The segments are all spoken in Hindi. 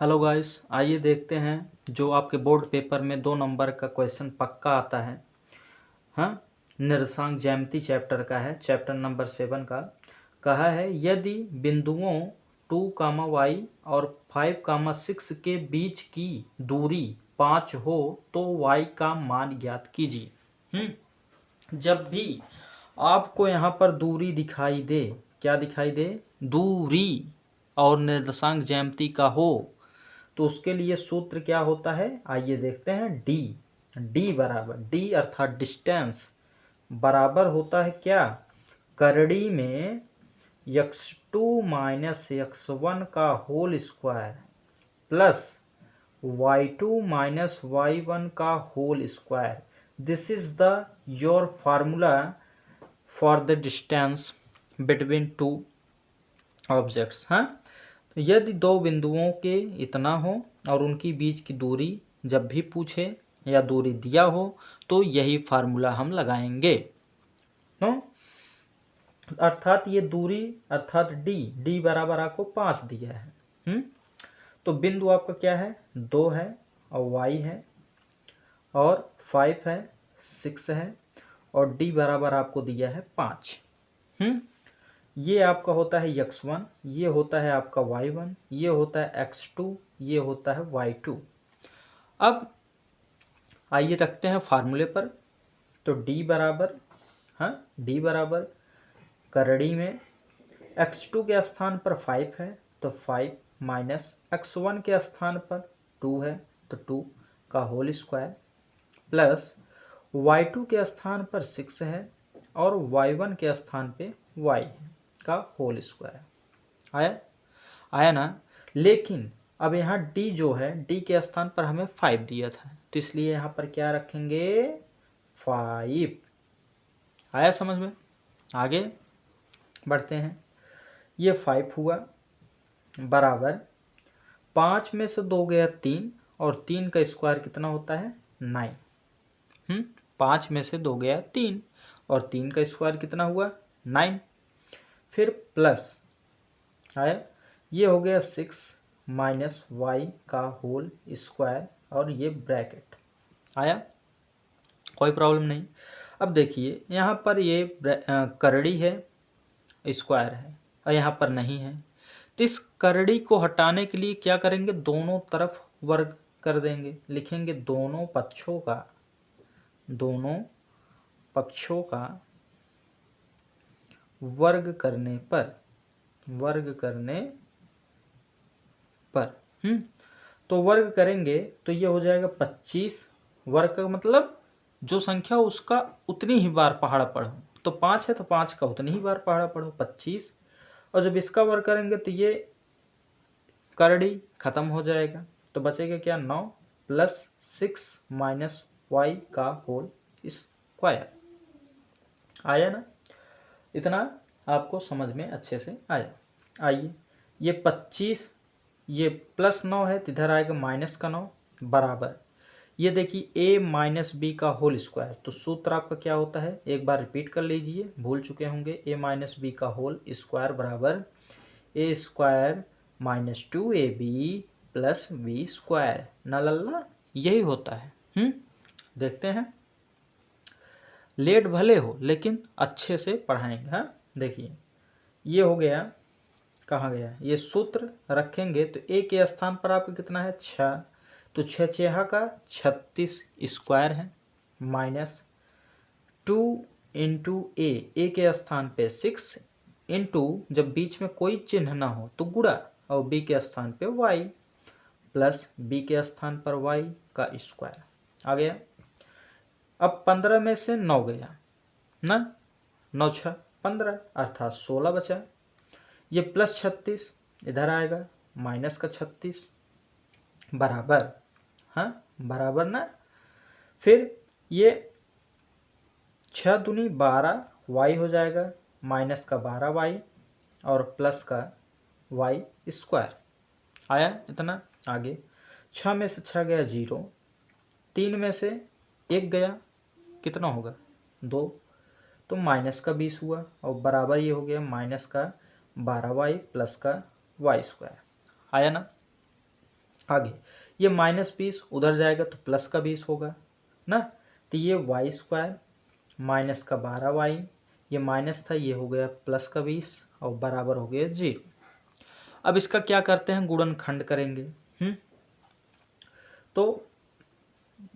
हेलो गाइस, आइए देखते हैं जो आपके बोर्ड पेपर में 2 नंबर का क्वेश्चन पक्का आता है। हाँ, निर्देशांक ज्यामिति चैप्टर का है, चैप्टर नंबर 7 का। कहा है यदि बिंदुओं 2, y और 5, 6 के बीच की दूरी 5 हो तो y का मान ज्ञात कीजिए। जब भी आपको यहाँ पर दूरी दिखाई दे, क्या दिखाई दे, दूरी, और निर्देशांक ज्यामिति का हो, तो उसके लिए सूत्र क्या होता है, आइए देखते हैं। डी बराबर, डी अर्थात डिस्टेंस बराबर होता है क्या, करड़ी में x2 माइनस x1 का whole square plus y2 minus y1 का whole square. This is the your formula for the distance between two objects. हाँ, तो यदि दो बिंदुओं के इतना हो और उनकी बीच की दूरी जब भी पूछे या दूरी दिया हो तो यही फार्मूला हम लगाएंगे। नो, अर्थात ये दूरी अर्थात डी बराबर आपको 5 दिया है। तो बिंदु आपका क्या है, 2 है और y है और 5 है, 6 है और डी बराबर आपको दिया है 5। ये आपका होता है x1, ये होता है आपका y1, ये होता है x2, ये होता है y2। अब आइए रखते हैं फार्मूले पर। तो d बराबर, हाँ, d बराबर करड़ी में x2 के स्थान पर 5 है तो 5 माइनस x1 के स्थान पर 2 है तो 2 का होल स्क्वायर प्लस y2 के स्थान पर 6 है और y1 के स्थान पे y का होल स्क्वायर। आया ना। लेकिन अब यहाँ d जो है, d के स्थान पर हमें 5 दिया था, तो इसलिए यहाँ पर क्या रखेंगे, 5। आया समझ में। आगे बढ़ते हैं। ये 5 हुआ बराबर 5 में से 2 गया 3 और 3 का स्क्वायर कितना होता है, 9। 5 में से 2 गया 3 और 3 का स्क्वायर कितना हुआ, 9। फिर प्लस आया, ये हो गया 6 माइनस y का होल स्क्वायर और ये ब्रैकेट। आया, कोई प्रॉब्लम नहीं। अब देखिए यहाँ पर ये करड़ी है, स्क्वायर है और यहाँ पर नहीं है, तो इस करड़ी को हटाने के लिए क्या करेंगे, दोनों तरफ वर्ग कर देंगे। लिखेंगे दोनों पक्षों का वर्ग करने पर तो वर्ग करेंगे तो ये हो जाएगा 25। वर्ग का मतलब जो संख्या उसका उतनी ही बार पहाड़ा पढ़ो, तो 5 है तो 5 का उतनी ही बार पहाड़ा पढ़ो 25। और जब इसका वर्ग करेंगे तो ये करड़ी खत्म हो जाएगा, तो बचेगा क्या, 9 प्लस 6 माइनस y का होल स्क्वायर। आया ना, इतना आपको समझ में अच्छे से आया। आइए, ये 25, ये प्लस 9 है तो इधर आएगा माइनस का 9 बराबर, ये देखिए a माइनस बी का होल स्क्वायर। तो सूत्र आपका क्या होता है, एक बार रिपीट कर लीजिए, भूल चुके होंगे। a माइनस बी का होल स्क्वायर बराबर a square minus 2ab plus B square, ना लल्ला, यही होता है। देखते हैं, लेट भले हो लेकिन अच्छे से पढ़ाएंगे। हाँ, देखिए ये हो गया, कहाँ गया, ये सूत्र रखेंगे तो a के स्थान पर आपका कितना है, 6, तो 6 6 का 36 स्क्वायर है माइनस 2 इंटू ए के स्थान पे 6 इंटू, जब बीच में कोई चिन्ह ना हो तो गुणा, और b के स्थान पे y प्लस b के स्थान पर y का स्क्वायर आ गया। अब 15 में से 9 गया ना, 9 6 15 अर्थात 16 बचा। ये प्लस 36 इधर आएगा माइनस का 36 बराबर, हाँ बराबर ना। फिर ये 6 दूनी 12 y हो जाएगा, माइनस का 12y और प्लस का y स्क्वायर। आया इतना। आगे 6 में से 6 गया 0, 3 में से 1 गया, कितना होगा 2, तो माइनस का 20 हुआ और बराबर ये हो गया माइनस का 12y प्लस का y स्क्वायर। आया ना। आगे ये -20 उधर जाएगा तो प्लस का 20 होगा ना, तो ये वाई स्क्वायर माइनस का 12y, ये माइनस था ये हो गया प्लस का 20 और बराबर हो गया 0। अब इसका क्या करते हैं, गुणनखंड करेंगे। तो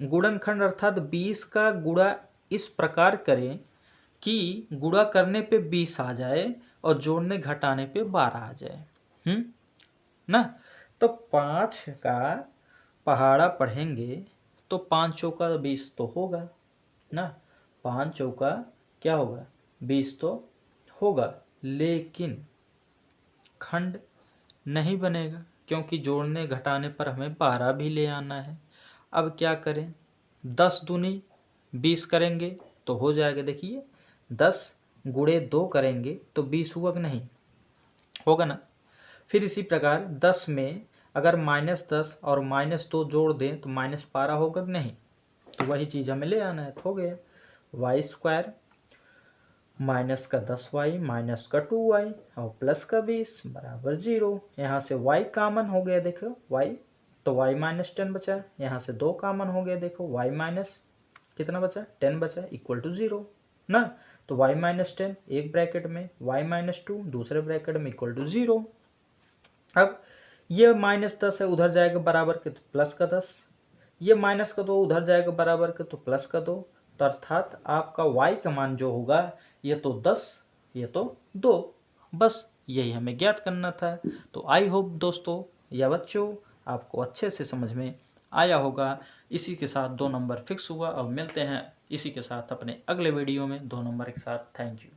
गुणनखंड अर्थात 20 का गुणा इस प्रकार करें कि गुणा करने पे 20 आ जाए और जोड़ने घटाने पे 12 आ जाए। ना, तो 5 का पहाड़ा पढ़ेंगे तो 5 चौका 20 तो होगा ना, 5 चौका क्या होगा 20 तो होगा, लेकिन खंड नहीं बनेगा क्योंकि जोड़ने घटाने पर हमें 12 भी ले आना है। अब क्या करें, 10 दूनी 20 करेंगे तो हो जाएगा, देखिए 10 गुणे 2 करेंगे तो 20 हुआ कि नहीं, होगा ना। फिर इसी प्रकार 10 में अगर -10 और -2 जोड़ दें तो -12 होगा कि नहीं, तो वही चीज़ हमें ले आना है, तो हो गया वाई स्क्वायर माइनस का 10y माइनस का 2y और प्लस का 20 बराबर 0। यहाँ से y कामन हो गया, देखो y, तो y -10 बचा, यहाँ से 2 कामन हो गया, देखो y माइनस कितना बचा 10 बचा इक्वल टू 0 ना, तो y -10 एक ब्रैकेट में, y -2 दूसरे ब्रैकेट में इक्वल टू 0। अब ये -10 है उधर जाएगा बराबर के तो प्लस का 10, ये माइनस का 2 उधर जाएगा बराबर के तो प्लस का 2, तो अर्थात आपका y का मान जो होगा ये तो 10 ये तो 2, बस यही हमें ज्ञात करना था। तो आई होप दोस्तों या बच्चों आपको अच्छे से समझ में आया होगा। इसी के साथ 2 नंबर फिक्स हुआ। अब मिलते हैं इसी के साथ अपने अगले वीडियो में 2 नंबर के साथ। Thank you.